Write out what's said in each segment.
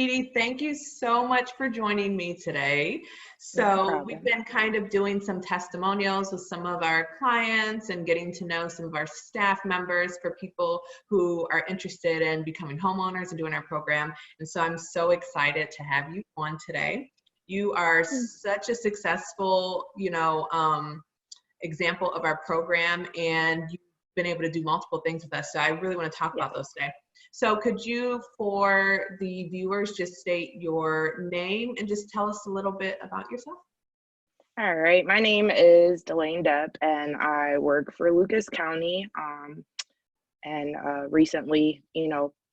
Dee, thank you so much for joining me today. No So we've problem. been kind of doing some testimonials with some of our clients and getting to know some of our staff members for people who are interested in becoming homeowners and doing our program. And so I'm so excited to have you on today. You are such a successful, example of our program, and you've been able to do multiple things with us. So I really want to talk about those today. So could you, for the viewers, just state your name and just tell us a little bit about yourself? All right, my name is Delaine Depp, and I work for Lucas County. And recently,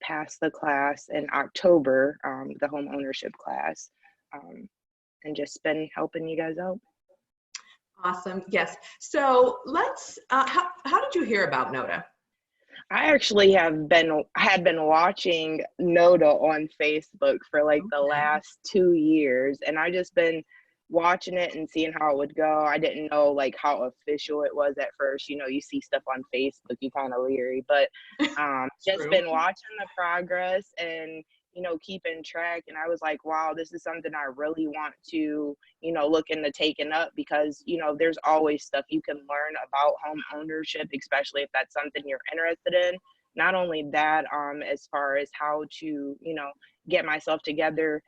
passed the class in October, the home ownership class, and just been helping you guys out. Awesome. Yes. So let's. How did you hear about NOHDA? I actually had been watching NOHDA on Facebook for like the last 2 years, and I just been watching it and seeing how it would go. I didn't know like how official it was at first. You see stuff on Facebook, you kind of leery, but just been watching the progress and keeping track. And I was like, wow, this is something I really want to look into taking up, because there's always stuff you can learn about home ownership, especially if that's something you're interested in. Not only that, as far as how to get myself together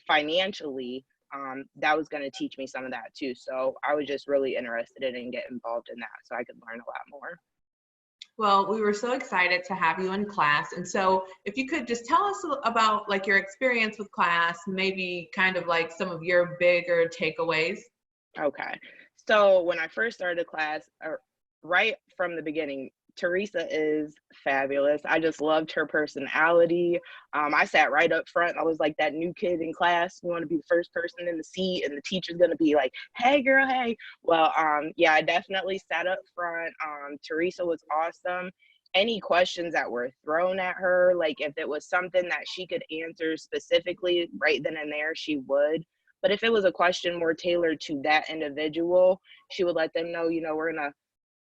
financially, that was going to teach me some of that too. So I was just really interested in and get involved in that so I could learn a lot more. Well, we were so excited to have you in class. And so if you could just tell us about like your experience with class, maybe kind of like some of your bigger takeaways. Okay. So when I first started class, right from the beginning, Teresa is fabulous. I just loved her personality. I sat right up front. I was like that new kid in class. You want to be the first person in the seat, and the teacher's going to be like, hey, girl, hey. Well, yeah, I definitely sat up front. Teresa was awesome. Any questions that were thrown at her, like if it was something that she could answer specifically right then and there, she would. But if it was a question more tailored to that individual, she would let them know, we're going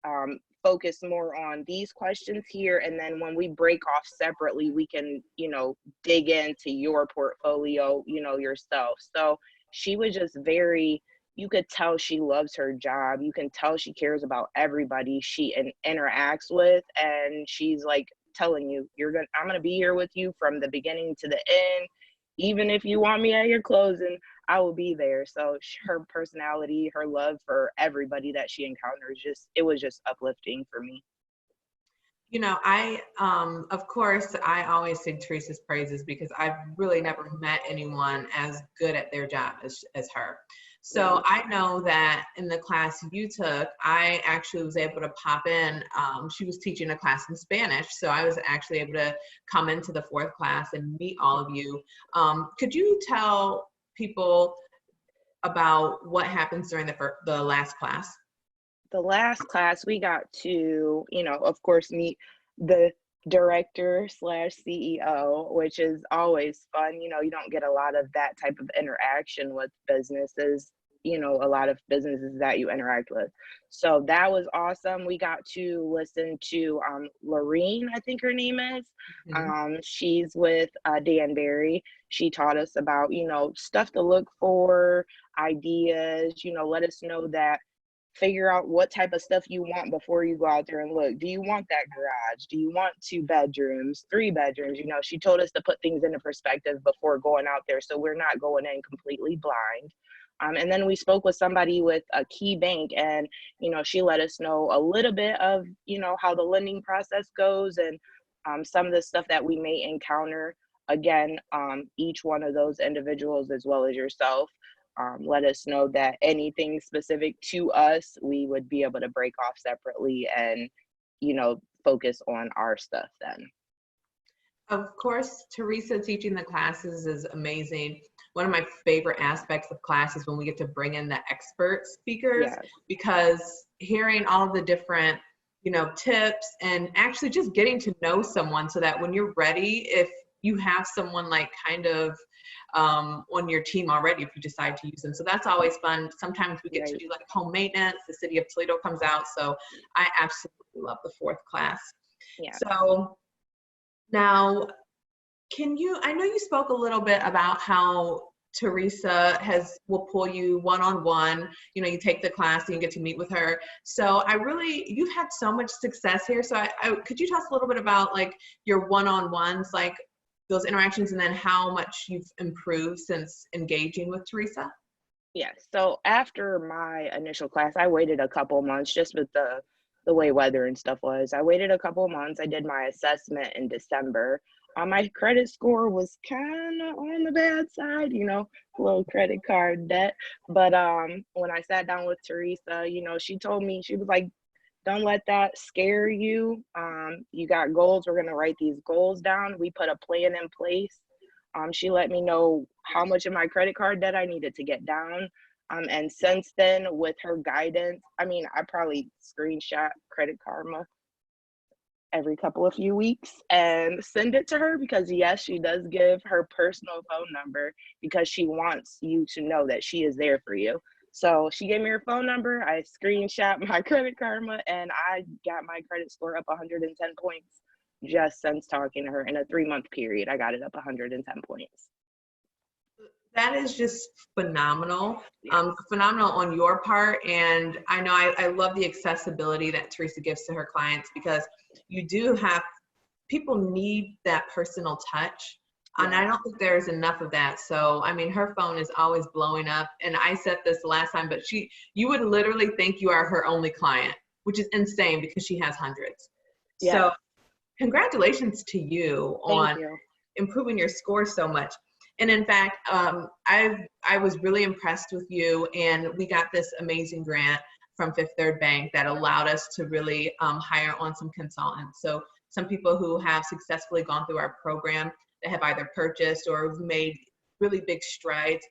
to focus more on these questions here, and then when we break off separately, we can dig into your portfolio yourself. So she was just you could tell she loves her job. You can tell she cares about everybody she interacts with, and she's like telling you, I'm gonna be here with you from the beginning to the end. Even if you want me at your closing, I will be there. So her personality, her love for everybody that she encounters, it was just uplifting for me. Of course, I always sing Teresa's praises because I've really never met anyone as good at their job as her. So I know that in the class you took, I actually was able to pop in. She was teaching a class in Spanish, so I was actually able to come into the 4th class and meet all of you. Could you tell people about what happens during the last class? The last class, we got to, of course, meet the director / CEO, which is always fun. You don't get a lot of that type of interaction with businesses, a lot of businesses that you interact with. So that was awesome. We got to listen to Lorene, I think her name is. She's with Danbury. She taught us about, stuff to look for, ideas, let us know that figure out what type of stuff you want before you go out there and look. Do you want that garage? Do you want 2 bedrooms, 3 bedrooms? She told us to put things into perspective before going out there, so we're not going in completely blind. And then we spoke with somebody with a key bank, and she let us know a little bit of how the lending process goes, and some of the stuff that we may encounter. Again, each one of those individuals, as well as yourself, let us know that anything specific to us, we would be able to break off separately and focus on our stuff then. Of course, Teresa teaching the classes is amazing. One of my favorite aspects of class is when we get to bring in the expert speakers, because hearing all of the different tips and actually just getting to know someone, so that when you're ready, if you have someone like kind of on your team already, if you decide to use them. So that's always fun. Sometimes we get to do like home maintenance. The city of Toledo comes out. So I absolutely love the 4th class. So now, I know you spoke a little bit about how Teresa will pull you one-on-one, you take the class and you get to meet with her. So you've had so much success here. So could you tell us a little bit about like your one-on-ones, like those interactions, and then how much you've improved since engaging with Teresa? Yeah, so after my initial class, I waited a couple months just with the way weather and stuff was. I waited a couple months. I did my assessment in December. My credit score was kind of on the bad side, little credit card debt. But when I sat down with Teresa, she told me, she was like, don't let that scare you. You got goals. We're going to write these goals down. We put a plan in place. She let me know how much of my credit card debt I needed to get down. And since then, with her guidance, I probably screenshot Credit Karma every couple of few weeks and send it to her, because yes, she does give her personal phone number because she wants you to know that she is there for you. So she gave me her phone number. I screenshot my Credit Karma and I got my credit score up 110 points just since talking to her. In a 3-month period, I got it up 110 points. That is just phenomenal. Phenomenal on your part. And I know I love the accessibility that Teresa gives to her clients, because people need that personal touch. And I don't think there's enough of that. So, her phone is always blowing up. And I said this last time, but you would literally think you are her only client, which is insane because she has hundreds. Yeah. So congratulations to you on improving your score so much. And in fact, I was really impressed with you, and we got this amazing grant from Fifth Third Bank that allowed us to really hire on some consultants. So some people who have successfully gone through our program that have either purchased or have made really big strides.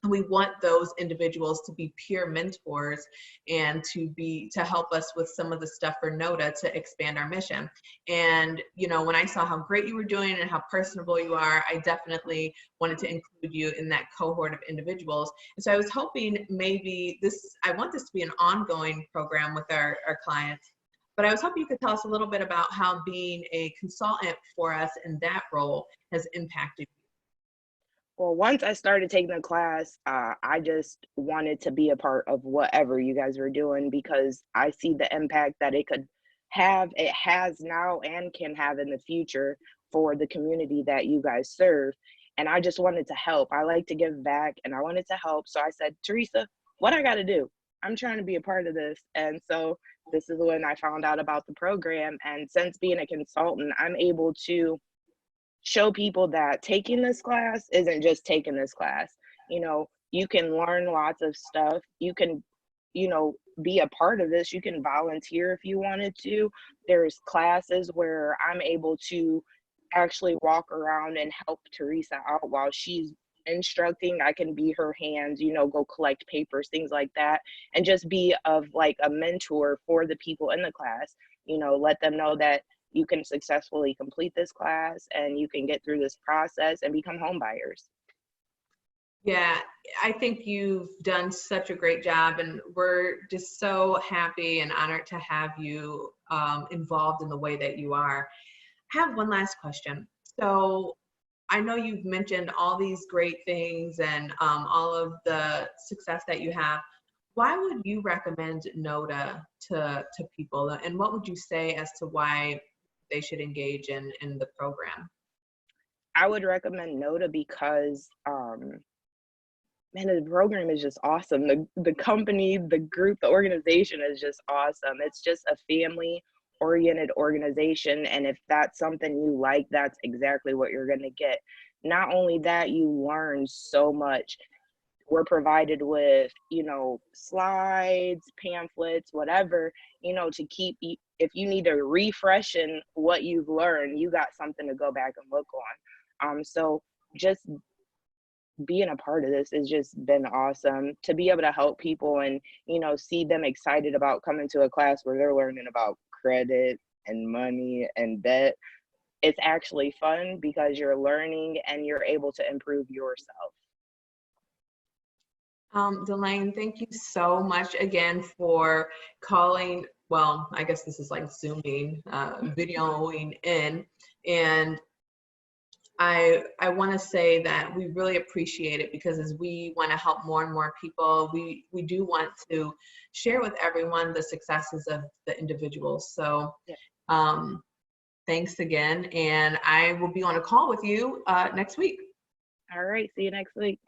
And we want those individuals to be peer mentors and to help us with some of the stuff for NOHDA to expand our mission. And, when I saw how great you were doing and how personable you are, I definitely wanted to include you in that cohort of individuals. And so I was hoping I want this to be an ongoing program with our clients, but I was hoping you could tell us a little bit about how being a consultant for us in that role has impacted you. Well, once I started taking the class, I just wanted to be a part of whatever you guys were doing, because I see the impact that it could have, it has now, and can have in the future for the community that you guys serve. And I just wanted to help. I like to give back, and I wanted to help. So I said, Teresa, what I got to do? I'm trying to be a part of this. And so this is when I found out about the program. And since being a consultant, I'm able to show people that taking this class isn't just taking this class. You can learn lots of stuff. You can, be a part of this. You can volunteer if you wanted to. There's classes where I'm able to actually walk around and help Teresa out while she's instructing. I can be her hands, go collect papers, things like that, and just be of like a mentor for the people in the class. Let them know that you can successfully complete this class and you can get through this process and become home buyers. Yeah, I think you've done such a great job, and we're just so happy and honored to have you involved in the way that you are. I have one last question. So I know you've mentioned all these great things and all of the success that you have. Why would you recommend NOHDA to people, and what would you say as to why they should engage in the program? I would recommend NOHDA because the program is just awesome. The company, the group, the organization is just awesome. It's just a family oriented organization, and if that's something you like, that's exactly what you're going to get. Not only that, you learn so much. We're provided with slides, pamphlets, whatever, to keep you, if you need to refresh in what you've learned, you got something to go back and look on. So just being a part of this has just been awesome, to be able to help people and see them excited about coming to a class where they're learning about credit and money and debt. It's actually fun because you're learning and you're able to improve yourself. Delaine, thank you so much again for calling. Well, I guess this is like Zooming, videoing in, and I want to say that we really appreciate it, because as we want to help more and more people, we do want to share with everyone the successes of the individuals. So thanks again, and I will be on a call with you next week. All right, see you next week.